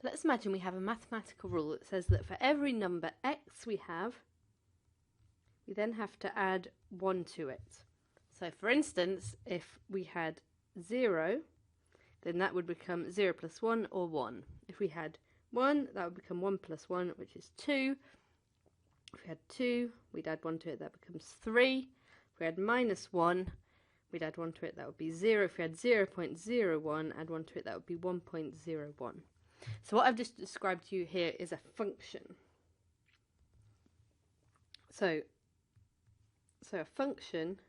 Let's imagine we have a mathematical rule that says that for every number x we have, we then have to add 1 to it. So for instance, if we had 0, then that would become 0 plus 1 or 1. If we had 1, that would become 1 plus 1, which is 2. If we had 2, we'd add 1 to it, that becomes 3. If we had minus 1, we'd add 1 to it, that would be 0. If we had 0.01, add 1 to it, that would be 1.01. So what I've just described to you here is a function. So a function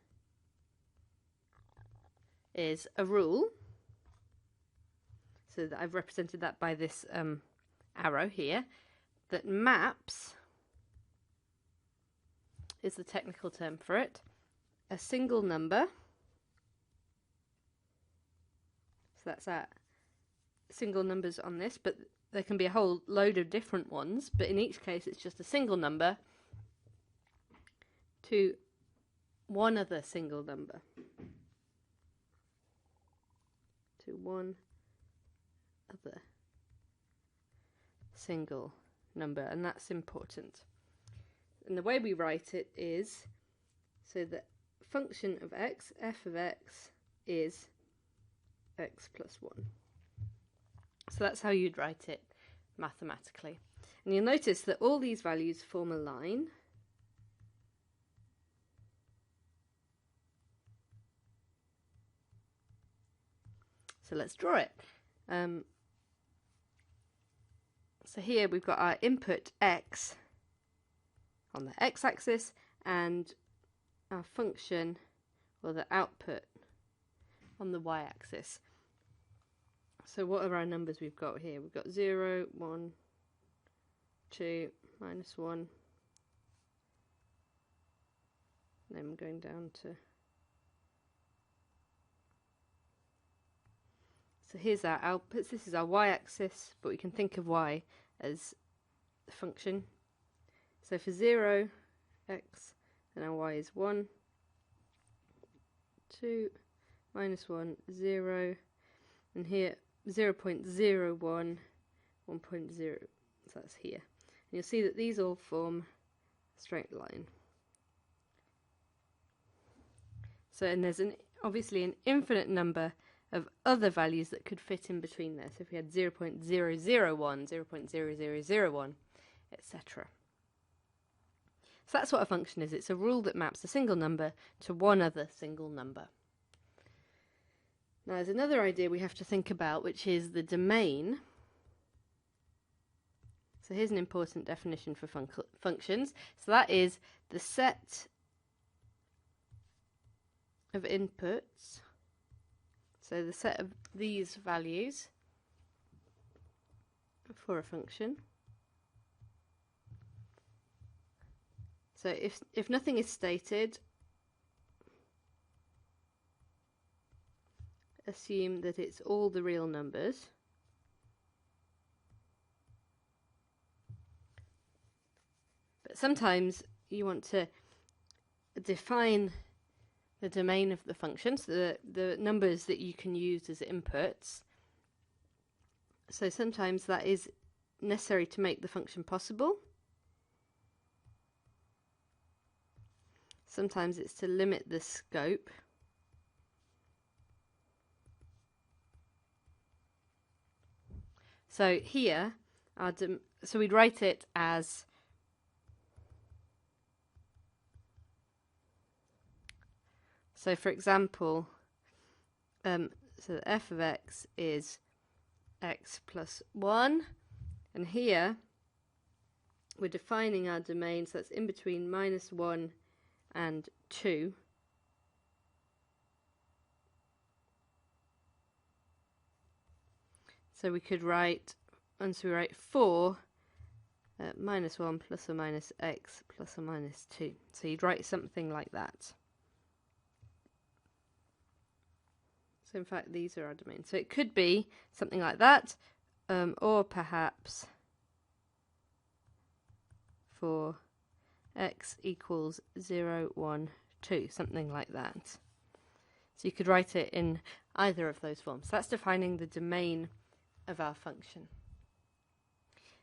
is a rule. So that I've represented that by this arrow here, that maps, is the technical term for it, a single number, so that's our single numbers on this, but there can be a whole load of different ones, but in each case it's just a single number to one other single number, to one other single number, and that's important. And the way we write it is, so the function of x, f of x, is x plus 1. So that's how you'd write it mathematically. And you'll notice that all these values form a line. So let's draw it. So here we've got our input x on the x-axis and our function, or the output, on the y-axis. So what are our numbers we've got here? We've got 0, 1, 2, minus 1. And then we're going down to... So here's our outputs. This is our y-axis, but we can think of y as the function. So for 0, x, then our y is 1, 2, minus 1, 0, and here 0.01, 1.0, so that's here. And you'll see that these all form a straight line. So, and there's obviously an infinite number of other values that could fit in between there. So if we had 0.001, 0.0001, etc. So that's what a function is. It's a rule that maps a single number to one other single number. Now there's another idea we have to think about, which is the domain. So here's an important definition for functions. So that is the set of inputs. So the set of these values for a function. So if nothing is stated, assume that it's all the real numbers. But sometimes you want to define the domain of the function, so the numbers that you can use as inputs. So sometimes that is necessary to make the function possible. Sometimes it's to limit the scope. So here, so we'd write it as so for example, so the f of x is x plus 1, and here we're defining our domain, so that's in between minus 1 and 2. So we could write, once we write 4, minus 1 plus or minus x plus or minus 2. So you'd write something like that. So in fact these are our domains. So it could be something like that, or perhaps for x equals 0, 1, 2, something like that. So you could write it in either of those forms. So that's defining the domain of our function.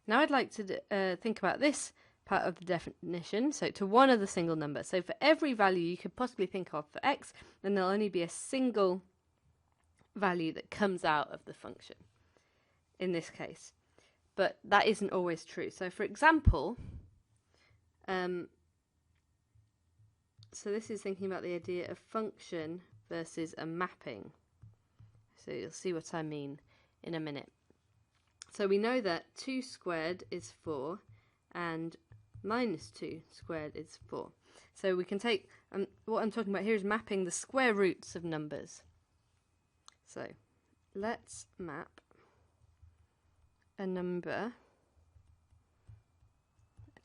Now I'd like to think about this part of the definition, so to one of the single numbers. So for every value you could possibly think of for x, then there'll only be a single value that comes out of the function in this case. But that isn't always true. So for example, so this is thinking about the idea of function versus a mapping. So you'll see what I mean in a minute. So we know that 2 squared is 4 and minus 2 squared is 4. So we can take, what I'm talking about here is mapping the square roots of numbers. So let's map a number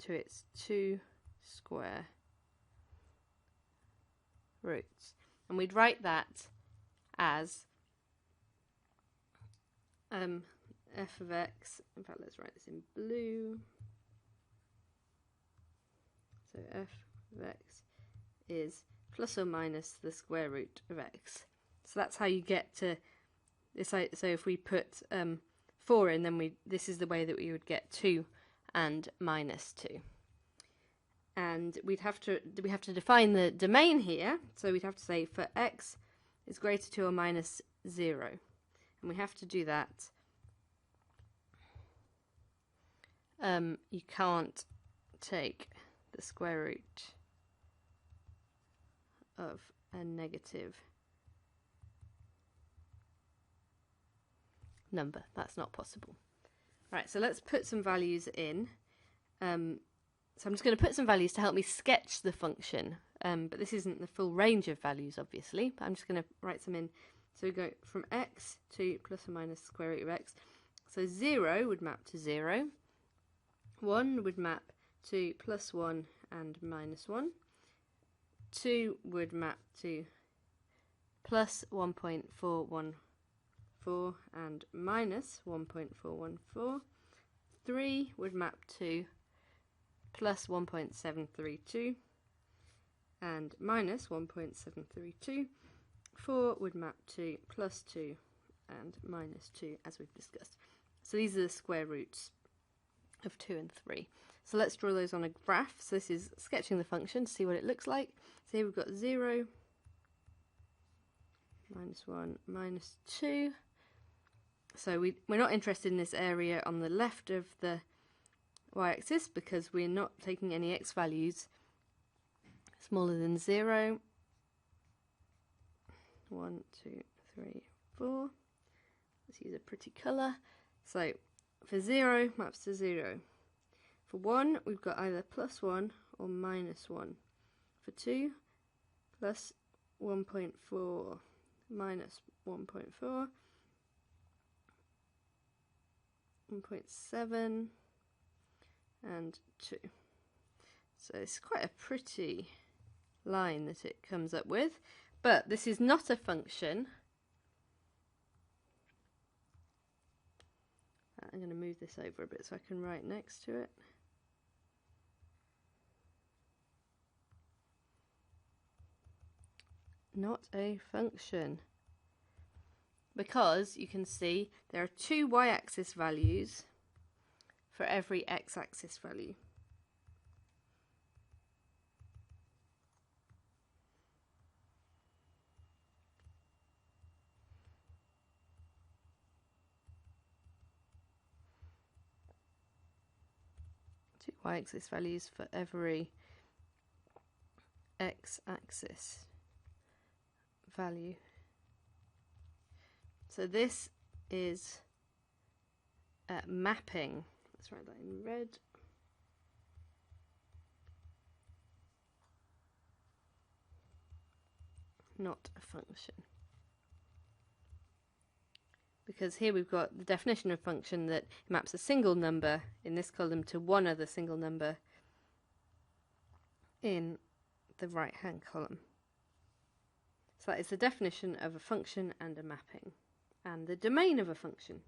to its 2 square roots. And we'd write that as f of x, in fact let's write this in blue. So f of x is plus or minus the square root of x. So that's how you get to this. So if we put 4 in, then this is the way that we would get 2 and minus 2. And we have to define the domain here. So we'd have to say for x is greater to or minus 0. And we have to do that. You can't take the square root of a negative number. That's not possible. Right, so let's put some values in. So I'm just going to put some values to help me sketch the function, but this isn't the full range of values, obviously. But I'm just going to write some in. So we go from x to plus or minus the square root of x. So 0 would map to 0. 1 would map to plus 1 and minus 1. 2 would map to plus 1.414 and minus 1.414. 3 would map to plus 1.732 and minus 1.732. 4 would map to plus 2 and minus 2, as we've discussed. So these are the square roots of 2 and 3. So let's draw those on a graph. So this is sketching the function to see what it looks like. So here we've got 0, minus 1, minus 2. So we're not interested in this area on the left of the y-axis because we're not taking any x values smaller than 0. 1, 2, 3, 4. Let's use a pretty colour. So for 0, maps to 0. For 1, we've got either plus 1 or minus 1. For 2, plus 1.4, minus 1.4, 1.7, and 2. So it's quite a pretty line that it comes up with, but this is not a function. I'm going to move this over a bit so I can write next to it. Not a function. Because you can see there are 2 y-axis values for every x-axis value. Y-axis values for every x-axis value. So this is mapping. Let's write that in red. Not a function. Because here we've got the definition of function that maps a single number in this column to one other single number in the right-hand column. So that is the definition of a function and a mapping, and the domain of a function.